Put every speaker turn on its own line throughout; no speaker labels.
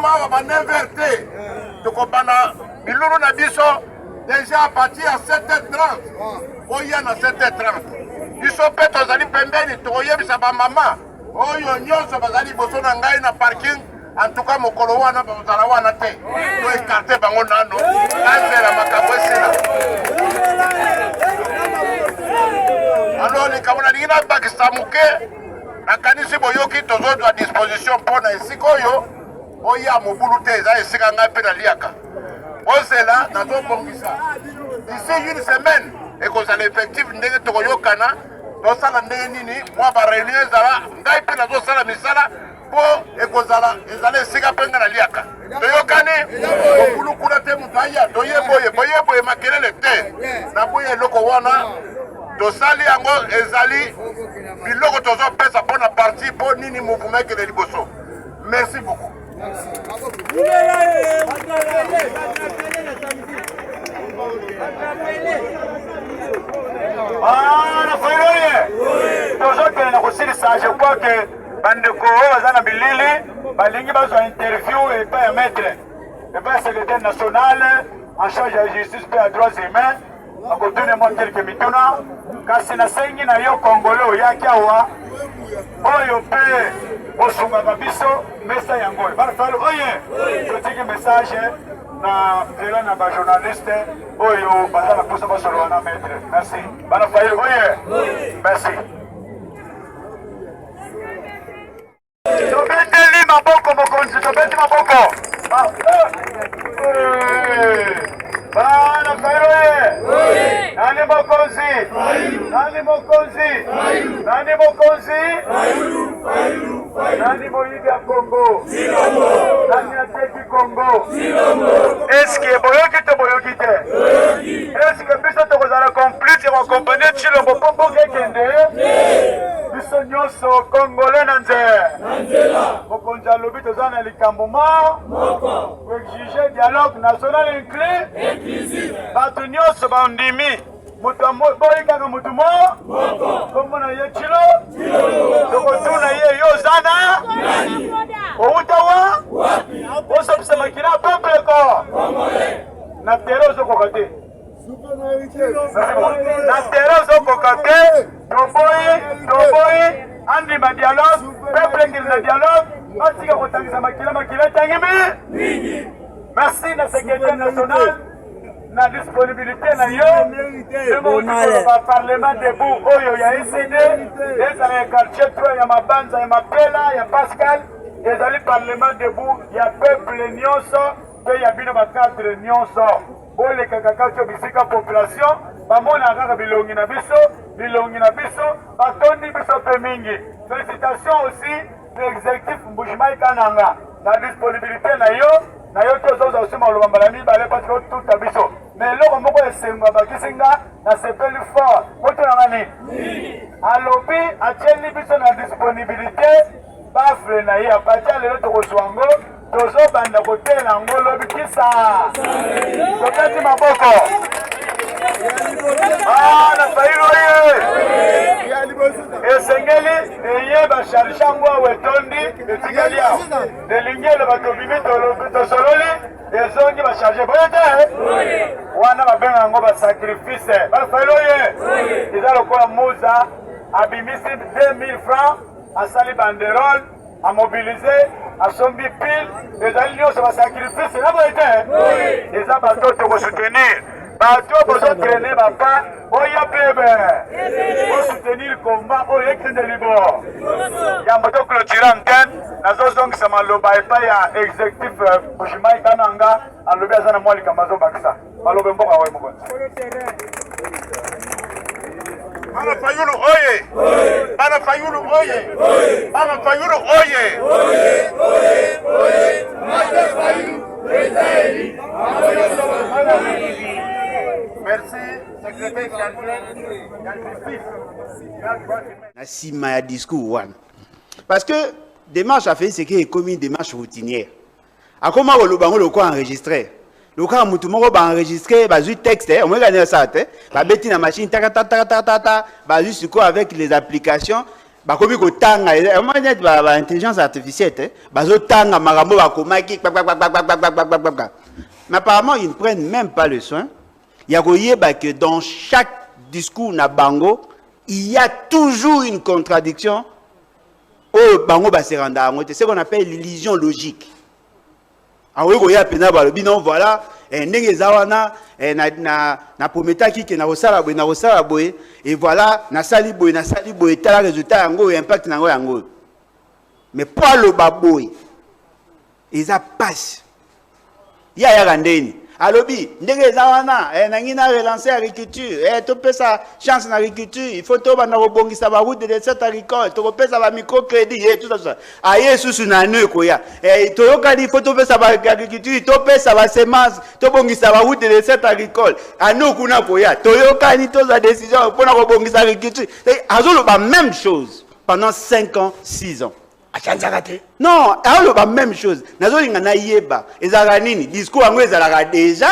mawa baneverte tokobana milulu na biso déjà à partir à 7h30 oya na 7h30 biso mpe tozali pembeni tokoyebisa bamama oyo nyonso bazali liboso na ngai na parking en tout cas mokolo wana bazala wana te to ekarte bango nano nazela makambo esila alors likambo na lingi nabakisa moke nakanisi boyoki tozozwa disposition mpona esika oyo oya mobulu te eza esika ngai mpe naliaka ozela nazobongisa d'ici une semaine ekozala effectif ndenge tokoyokana tosala ndenge nini mwa bareunion ezala ngai mpe nazosala misala mpo ezala esika mpe ngai naliaka toyokani mobulu kuna te moto aya boyeboye makelele te naboya eloko wana tosali yango ezali biloko tozopesa mpona parti mpo nini mouvement ekele liboso. Merci beaucoup.
tozokende na kosilisa je crois que bandeko oyo baza na bilili balingi bazwa interview epai ya maître epai ya secrétaire national en charge ya justice mpe ya droits humains akotune mwa kelke mituna kasi nasengi na yo kongole oyaki awa oyo mpe osungaka biso mesa yango oyo banafalo oye totiki message na nzela na bajournaliste oyo baza na mposa basolola na maître. Merci banafalo oye merci tobeteli maboko mokonzi tobeti maboko bana fairoye nani mokonzi nani mokonzi nani mokonzi nani moyibi ya Kongo nani ateki Kongo eske boyoki te boyoki te eske biso tokozala complice koakompagne Tshilombo mpo mboka ekende biso nyonso Congolais na nzela mokonzi alobi toza na likambo moko koexige dialogue national inclus bato nyonso bandimi moto boyi kaka motu moko kombo na ye Tshilo tokotuna ye yo zana outa wa osopisa makila peuple ko na tere ozokoka te na tere ozokoka te toboyi andima dialogue peuple engeli na dialogue batika kotangisa makila etangimi. Merci na secrétaire national na disponibilité na yo na parlement debout oyo ya ECD ezala ya quartier 3 ya Mabanza ya Mapela ya Pascal ezali parlement debout ya peuple nyonso mpe ya bino bakadre nyonso bolekaka kati bisika population bamona kaka bilongi na biso batondi biso mpe mingi. Félicitations aussi l'exécutif Mbujimayi Kananga na disponibilité na yo tozoza aussi maloba mbala mibale parce que tuta biso mais eloko moko esengo bakisinga na sepeli fort otona nini alobi atieli biso na disponibilité bafre na ye apatia lelo tokozwa ngo tozobanda kotela yango lobi kisa tokati maboko na failo ye esengeli eye basharisha ngo awetondi etikali awo delingele bato bimi tosololi ezongi basharge boye te wana babenga yango basacrifice bafailo ye eza lokola muza abimisi 2000 francs asali banderole amobilize asombi pile ezali nyonso basacrifice na boye te eza bato tokosoutenir bato bozotraine bapa oya pebe osoutenir combat oyo ekende libo yambo toclotire antenne nazozongisa maloba epai ya exécutif Mbujimayi Kananga alobi aza na mwa likambo azobakisa maloba mboka oyo mokonzi.
Bana Fayulu oye! Bana Fayulu oye! Bana Fayulu oye! Merci, secrétaire
Nassima ya discours wana. Parce que démarche a fait c'est que comme une démarche routinière. A comment le bango le quoi enregistré. Le cas mutu moko ba enregistrer ba ju texte on va gagner ça ba beti na machine ta ta ta ta ta ba ju quoi avec les applications bakomi ko tanga peut-être ba intelligence artificielle bazo tanga makambo bakomaki mais apparemment ils ne prennent même pas le soin. Il y a que dans chaque discours na bango il y a toujours une contradiction. Oh bango ba se randa ngote, c'est ce qu'on appelle l'illusion logique. Ah oui, koya pena ba lobi non voilà ndenge zawana na prometa ki ke na osala boye et voilà na sali boye tala résultat yango et impact nango yango. Mais pas le baboy. Ils a passe. Ya randeni. Alobi ndenge zawana nangina relancer agriculture to pesa chance na agriculture il faut to bana robongisa ba route de cette agricole to pesa ba microcrédit et tout ça aye susu na no koya to yoka di faut to pesa ba agriculture to pesa ba semence to bongisa ba route de cette agricole ano kuna koya to yoka ni to za décision pour na robongisa agriculture azolo ba même chose pendant 5 ans 6 ans. Non, alors la même chose. Nazo ngana yeba ezala nini discours ango ezala déjà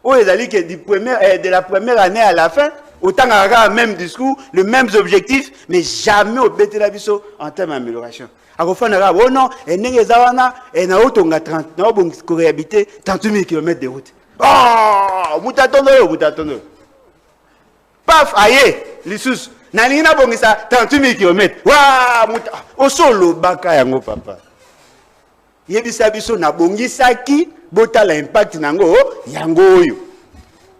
ou ezali que de la première année à la fin autant le même discours, les mêmes objectifs mais jamais au bête la biso en termes d'amélioration. Akofana oh non et ndenge zawana et na otonga 30 na bon ko réhabiter 38 000 km de route. Oh, mutatondo. Paf aye, lisusu Nanina bongisa 38 000 km. Wa muta osolo baka yango papa. Yebisa biso na bongisa ki bota la impact nango yango oyo.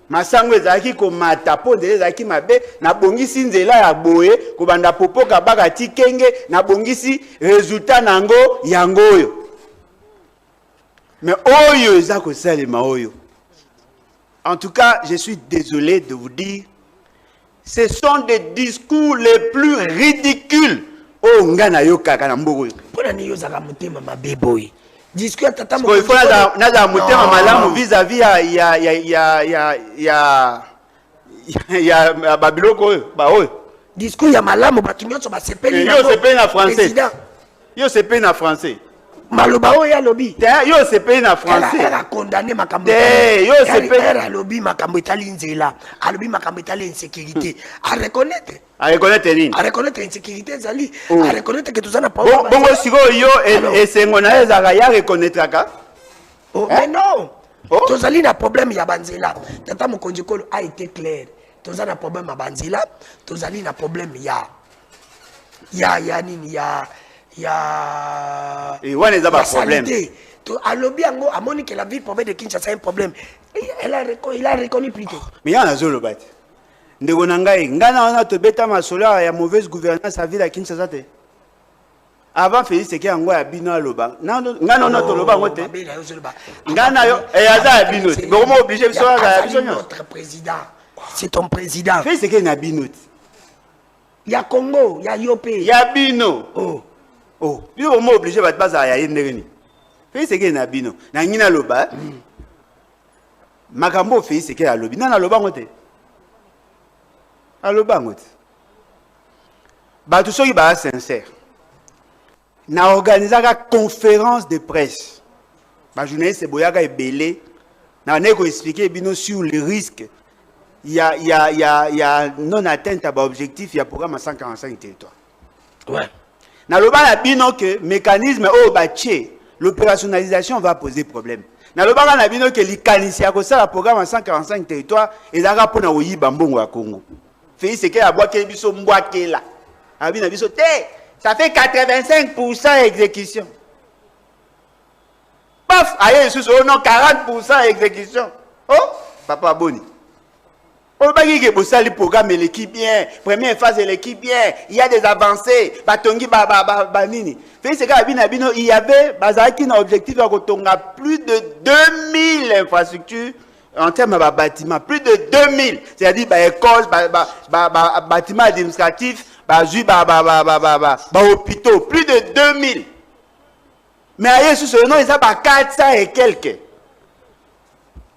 Masango ezaki ko mata ponde ezaki mabe na bongisi nzela ya boye ko banda popoka baka tikenge na bongisi résultat nango yango oyo. Mais oyo ezako salema oyo. En tout cas, je suis désolé de vous dire ce sont des discours les plus ridicules. Oh, ngana yo kaka na mbogo.
Pona ni yo zaka mutema mabeboy. Discours tata
mo. Il faut na mutema malamu vis-à-vis ya babiloko ba oyo.
Discours ya malamu batu nyonso ba sepeli
na. Yo sepeli na français. Yo sepeli na français.
Maloba oya lobi.
Yo sepeli na français.
Elle a condamné makambo.
Yo sepeli
na lobi makambo itali nzela. A lobi makambo itali insécurité. À reconnaître.
À reconnaître nini?
À reconnaître insécurité zali. À reconnaître que tozana pas.
Bongo siko yo et sengona ezaka ya reconnaître ka.
Oh mais non. Tozali na problème ya banzela. Tata mokonzi kolo a été clair. Tozana problème ya banzela. Tozali na problème ya nini
et on est pas problème.
À lobby ango a moni que la ville province de Kinshasa a un problème. Il a reconnu plus tôt.
Mais il y a un zolo bat. Ndeko nangai ngana wana to beta masola ya mauvaise gouvernance à ville à Kinshasa te. Avant Félix Tshisekedi ango ya bino aloba. Ngana na to loba ngote. Ngana yo aza ya bino. Comment obligé biso ya biso nyonso.
Notre président. C'est ton président.
Félix Tshisekedi na bino.
Il y a Congo, il y a Yopé.
Il y a bino. Oh, puis on m'a obligé de passer à Yendeni. Fais ce qu'il y a bino. Nangina loba. Makambo fait ce qu'il y a lobi. Nana loba ngote. Aloba ngote. Ba tout soki ba sincère. Na organiser la conférence de presse. Ba journaliste boyaka ebele. Na neko expliquer bino sur les risques. Il y a non atteinte à l'objectif, il y a programme à 145 territoires.
Ouais.
Na loba na bino que mécanisme o baché l'opérationnalisation va poser problème. Na loba na bino que likanisi ya ko sala programme à 145 territoires et za rapona oyiba mbongo ya Congo. Félix Tshisekedi a boaké biso mbwakela. Abina biso te, ça fait 85% exécution. Paf, aye sous oh non 40% exécution. Oh, papa boni. On va dire que le programme l'équipe bien, première phase de l'équipe bien, il y a des avancées, batongi banini. Il y avait un objectif de plus de 2000 infrastructures en termes de bâtiments, plus de 2000, c'est-à-dire écoles, bâtiments administratifs, hôpitaux, plus de 2000. Mais ailleurs sous ce nom, il y a 400 et quelques.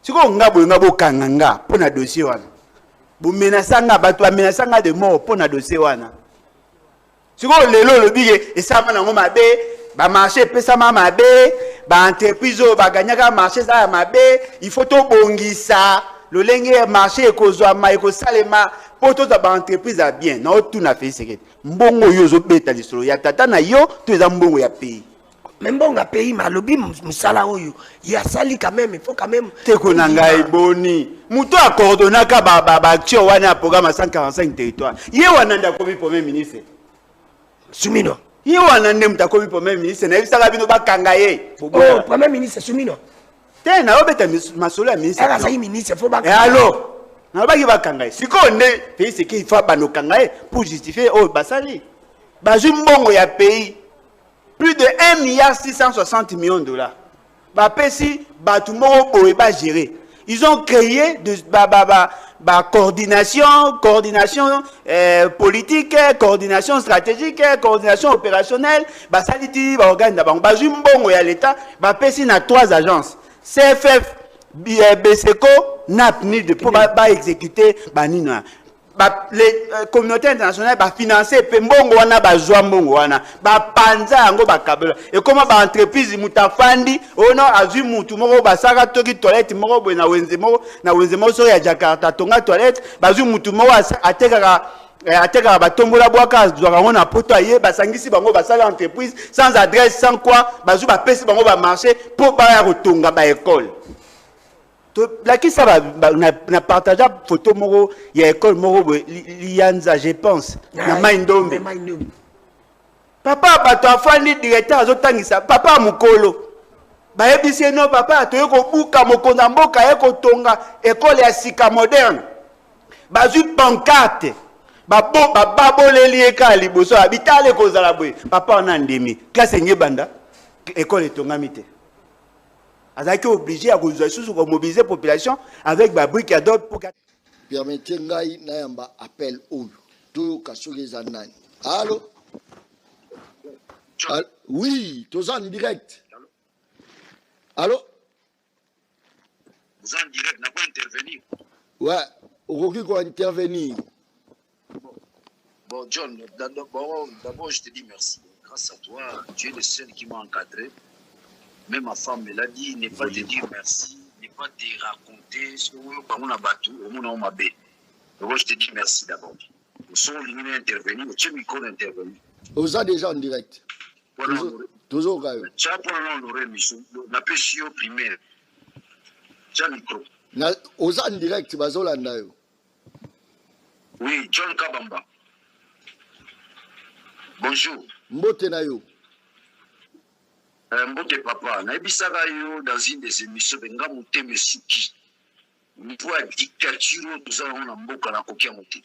Si on a un pour un dossier, menasanga bato menasanga de mort pour na dossier wana siko lelo lobige esama nango mabe ba marché pesa ma mabe ba entreprise ba ganyaka marché za mabe il faut to bongisa lolenge marché ekozwa ma ekosalema pour toute entreprise à bien na tout na fait c'est mbongo yo zo beta lisolo ya tata na yo to za mbongo ya pays
même bonga pays malobi musala oyo ya sali quand même il faut quand même
te konanga iboni muto a coordonnaka ba action wana programme 145 territoire ye wana nda ko bi premier ministre
Soumino
ye wana ndem ta ko bi premier ministre na bisaka bino bakanga ye
oh premier ministre Soumino
te na obeta masolo ya ministre
era sai ministre faut ba
alors na baki bakanga ye siko nde pays c'est qu'il faut banokanga ye pour justifier oh basali bazwi mbongo ya pays plus de 1,660 millions de dollars. Gérer. Ils ont créé de coordination politique, coordination stratégique, coordination opérationnelle. Ça dit organe d'abord. L'État na 3 agences. CFF, BSECO, NAPNI de pour exécuter banina. Les communautés internationales ba financer pe mbongo wana ba zwa mbongo wana ba panza yango ba kabela et comment ba entreprise mutafandi ono azui mutu moko ba saka toki toilette moko bo na wenzemo so ya Jakarta tonga toilette ba zui mutu moko atekaka ba tombola bwaka zwaka ngona poto aye ba sangisi bango ba sala entreprise sans adresse sans quoi ba zui ba pesi bango ba marché pour ba ya kotonga ba école. Là qui ça va na partager photo moro ya école moro lianza je pense na Maindombe papa bato afandi directeur azotangisa papa mukolo ba yebisi no papa to yeko buka mokonda mboka yeko tonga école ya sika moderne bazui pancarte baboleli eka liboso abitale kozala boye papa na ndemi classe nyebanda école etongami te. Azaki obligé à mobiliser la population avec des briques à d'autres pour...
Permettez-moi d'ayamba appel au tout kasoge zanani. Allô? Oui, tous en direct. Allô?
Vous en direct, n'a pas intervenir.
Ouais, au quoi intervenir.
Bon, John, d'abord, je te dis merci. Grâce à toi, tu es le seul qui m'a encadré. Même ma femme me l'a dit, ne pas te dire merci, ne pas te raconter ce qu'on a battu, au monde m'a bé. Donc je te dis merci d'abord. Nous sommes venus intervenir, tu es micro d'intervenir.
Vous êtes déjà en direct. Toujours quand même.
Tu as pour l'honorer, Michou, on a pêché au primaire. Tu as micro.
Vous êtes en direct, Bazolanda.
Oui, John Kabamba. Bonjour.
Mbote na yo.
Mbote papa, naibisaka yo dans une des émissions benga muteme suki. Niveau ya dictature tout na mboka na kokia mote.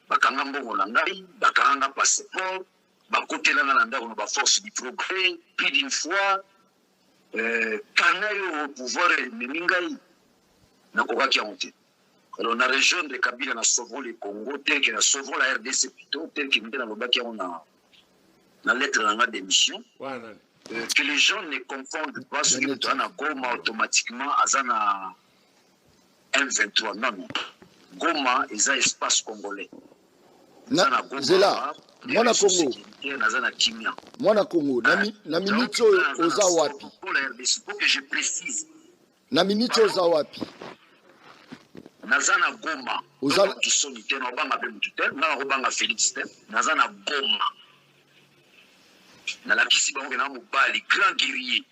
Bakanga mbongo na ngai, bakanga passeport, bakotela na ndako na ba force du progrès, plus d'une fois kana yo pouvoir memingai na kokia mote. Alors na région de Kabila na sauvons le Congo, tel que na sauvons la RDC plutôt, tel que nous na lobaki na lettre na d'émission. Que les gens ne confondent pas ce qui est en Goma automatiquement à M23. Non, non. Goma est un espace congolais.
Zela, Mwana Congo. Mwana Congo. Na minute oza wapi.
Pour que je précise.
Na minute oza wapi.
Nazana Goma. Oza qui sont nité na obanga pe mututel, na obanga Félix Tem, nazana Goma. Na la kisi bango na mobali grand guerrier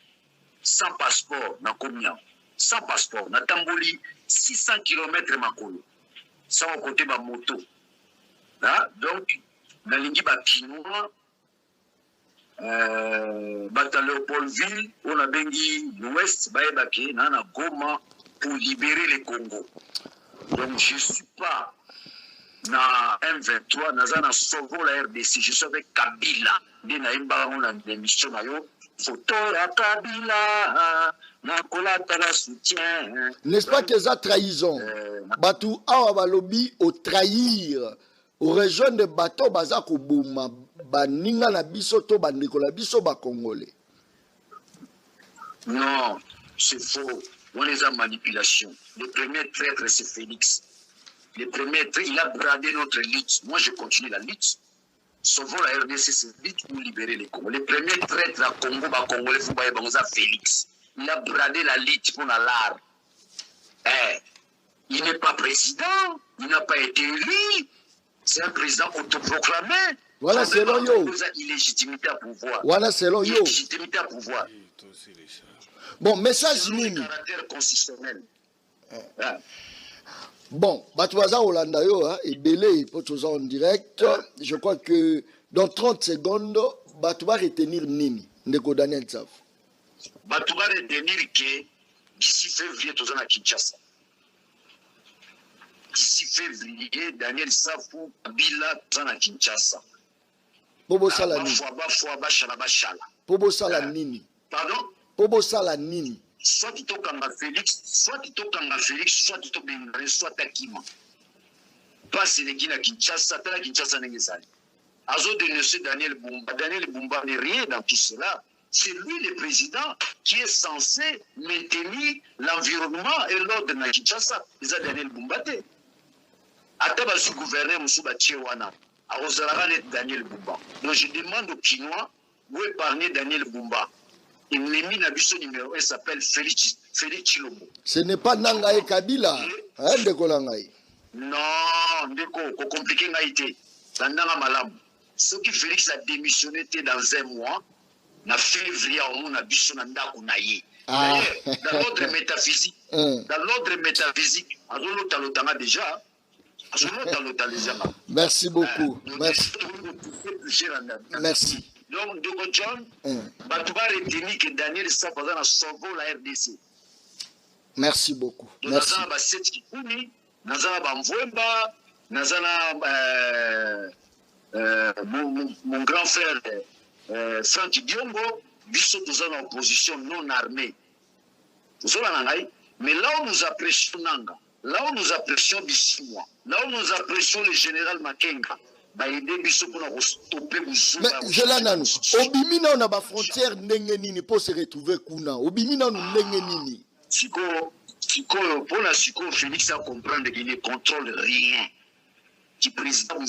sans passeport na combien sans passeport na tamboli 600 km makolo sans côté ba moto donc na lingi ba kinois bata Léopoldville on a bengi l'ouest ba ebake na Goma pour libérer le Congo. Donc je suis pas na M23 nazana sauver la RDC, je suis avec Kabila.
N'est-ce pas que ça trahison? Batou awa balobi au trahir au région de bateau bazako bouma baninga na biso to bandeko la biso ba congolais.
Non, c'est faux. On les a manipulation. Le premier traître c'est Félix. Le premier traître, il a bradé notre lutte. Moi je continue la lutte. Sauvons la RDC, c'est vite pour libérer les Congolais. Le premier traître à Congo, Congolais, Félix. Il a bradé la lutte pour la LAR. Il n'est pas président, il n'a pas été élu, C'est un président autoproclamé.
Voilà, selon yo.
Illégitimité à pouvoir.
Voilà, selon yo.
Illégitimité à pouvoir.
Bon, message nini.
Caractère constitutionnel.
Bon, Batouaza Olanda yo, et Belé, en direct. Je crois que dans 30 secondes, Batouba retenir Nini, Ndeko Daniel Tsaf.
Batouba retenir que d'ici février, tu es à Kinshasa. D'ici février, Daniel Safou, Kabila, tu es à Kinshasa.
Bobo Sala Nini. Bobo Sala Nini.
Pardon?
Bobo Sala Nini.
Soit tu as Félix, soit tu as Bengare, soit tu as Kima. Pas Sénégal à Kinshasa, tu as Kinshasa Nengesali. Azo dénoncer Daniel Bumba. Daniel Bumba n'est rien dans tout cela. C'est lui le président qui est censé maintenir l'environnement et l'ordre dans Kinshasa. C'est Daniel Bumba. Ataba su gouverner Moussouba Tchewana. A Ozarane Daniel Bumba. Donc je demande aux Kinois où est parlé Daniel Bumba. Il m'a mis l'abisso numéro 1, s'appelle Félix Chilomo.
Ce n'est pas Nangaye Kabila. Hein, Ndeko Langaye.
Non, Ndeko, compliqué n'a été. Dans Nanga Malam. Ce qui Félix a démissionné dans un mois, na février, on a biso nanda kunaye. Dans l'ordre métaphysique, déjà.
Merci beaucoup. Merci. Merci.
Donc, Ndeko John, Batouba retenu que Daniel Safaza a sauvé la RDC.
Merci beaucoup. Merci.
Nazana Basset Kikuni, Nazana Bamvwemba, Nazana mon grand frère Franck Diongo, Bissot tous en opposition non armée. Mais là où nous apprécions Nanga, là où nous apprécions Bissimois, là où nous apprécions le général Makenga, mais
je l'ai nanou. Obimina on a ba frontière ndenge nini pour se retrouver kuna. Obimina on ndenge nini.
Siko pour la Siko Félix a comprendre qu'il ne contrôle rien. Qui président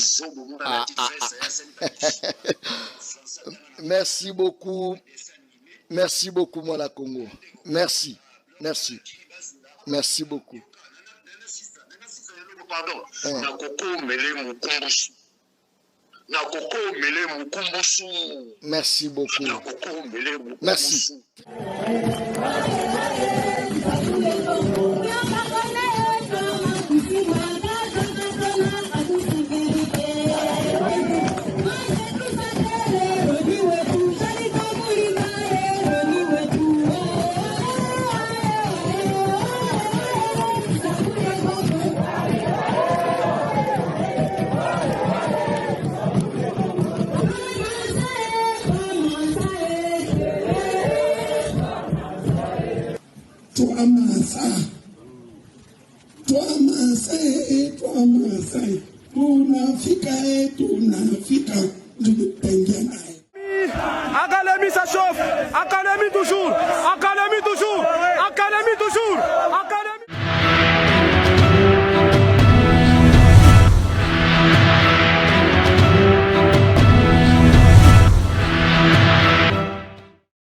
Merci beaucoup. Merci beaucoup Mwana Congo. Merci. Merci. Merci beaucoup.
Pardon.
Merci beaucoup. Merci.
Tunafika